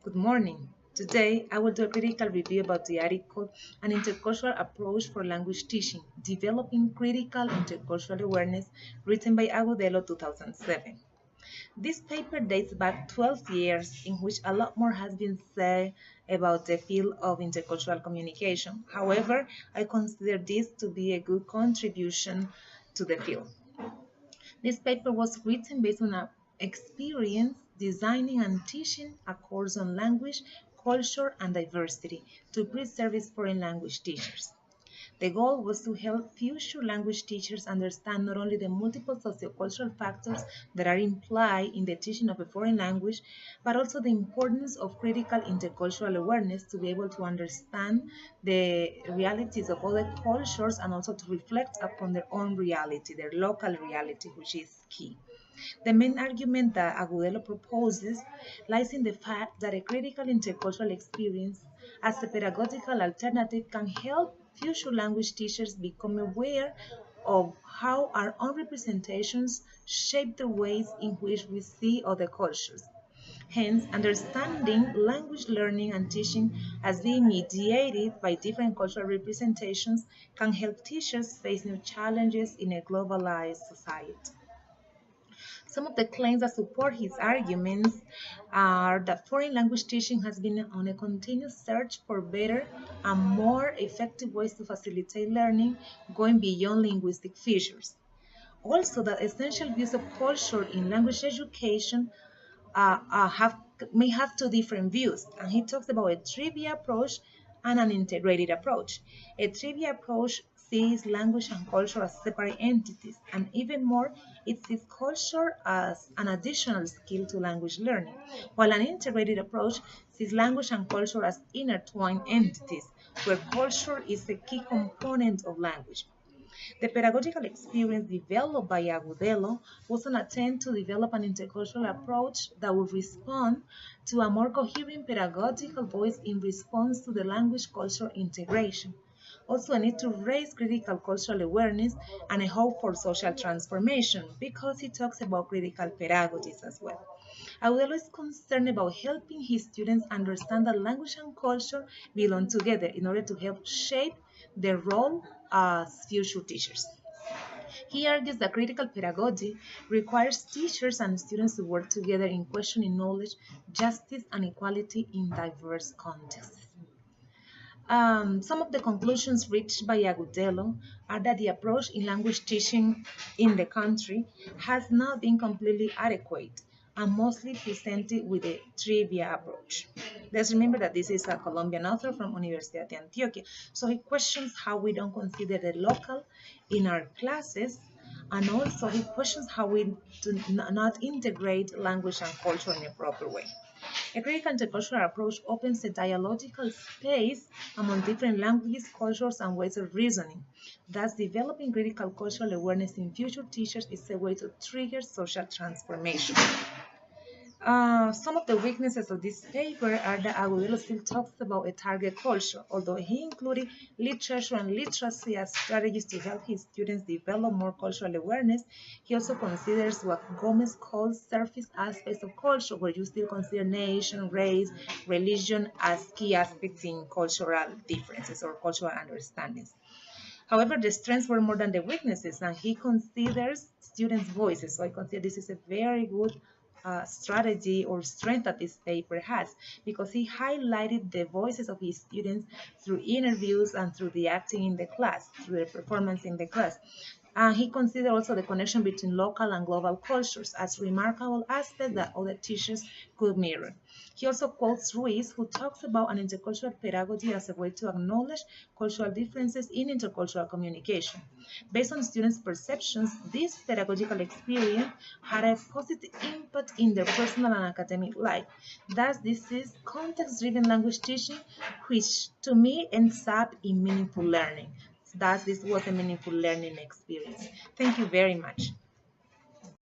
Good morning. Today, I will do a critical review about the article An Intercultural Approach for Language Teaching, Developing Critical Intercultural Awareness, written by Agudelo 2007. This paper dates back 12 years, in which a lot more has been said about the field of intercultural communication. However, I consider this to be a good contribution to the field. This paper was written based on an experience designing and teaching a course on language, culture, and diversity to pre-service foreign language teachers. The goal was to help future language teachers understand not only the multiple sociocultural factors that are implied in the teaching of a foreign language, but also the importance of critical intercultural awareness to be able to understand the realities of other cultures and also to reflect upon their own reality, their local reality, which is key. The main argument that Agudelo proposes lies in the fact that a critical intercultural experience as a pedagogical alternative can help future language teachers become aware of how our own representations shape the ways in which we see other cultures. Hence, understanding language learning and teaching as being mediated by different cultural representations can help teachers face new challenges in a globalized society. Some of the claims that support his arguments are that foreign language teaching has been on a continuous search for better and more effective ways to facilitate learning, going beyond linguistic features. Also, that essential views of culture in language education may have two different views, and he talks about a trivia approach and an integrated approach. A trivia approach sees language and culture as separate entities, and even more, it sees culture as an additional skill to language learning, while an integrated approach sees language and culture as intertwined entities, where culture is a key component of language. The pedagogical experience developed by Agudelo was an attempt to develop an intercultural approach that would respond to a more coherent pedagogical voice in response to the language-culture integration. Also, a need to raise critical cultural awareness and a hope for social transformation, because he talks about critical pedagogies as well. Agudelo is concerned about helping his students understand that language and culture belong together in order to help shape their role as future teachers. He argues that critical pedagogy requires teachers and students to work together in questioning knowledge, justice, and equality in diverse contexts. Some of the conclusions reached by Agudelo are that the approach in language teaching in the country has not been completely adequate and mostly presented with a trivia approach. Let's remember that this is a Colombian author from Universidad de Antioquia. So he questions how we don't consider the local in our classes, and also he questions how we do not integrate language and culture in a proper way. A critical intercultural approach opens a dialogical space among different languages, cultures, and ways of reasoning. Thus, developing critical cultural awareness in future teachers is a way to trigger social transformation. Some of the weaknesses of this paper are that Agudelo still talks about a target culture, although he included literature and literacy as strategies to help his students develop more cultural awareness. He also considers what Gomez calls surface aspects of culture, where you still consider nation, race, religion as key aspects in cultural differences or cultural understandings. However, the strengths were more than the weaknesses, and he considers students' voices. So I consider this is a very good strategy or strength that this paper has, because he highlighted the voices of his students through interviews and through the acting in the class, through the performance in the class. He considered also the connection between local and global cultures as remarkable aspect that other teachers could mirror. He also quotes Ruiz, who talks about an intercultural pedagogy as a way to acknowledge cultural differences in intercultural communication. Based on students' perceptions, this pedagogical experience had a positive impact in their personal and academic life. Thus, this is context-driven language teaching, which to me ends up in meaningful learning. Thus, this was a meaningful learning experience. Thank you very much.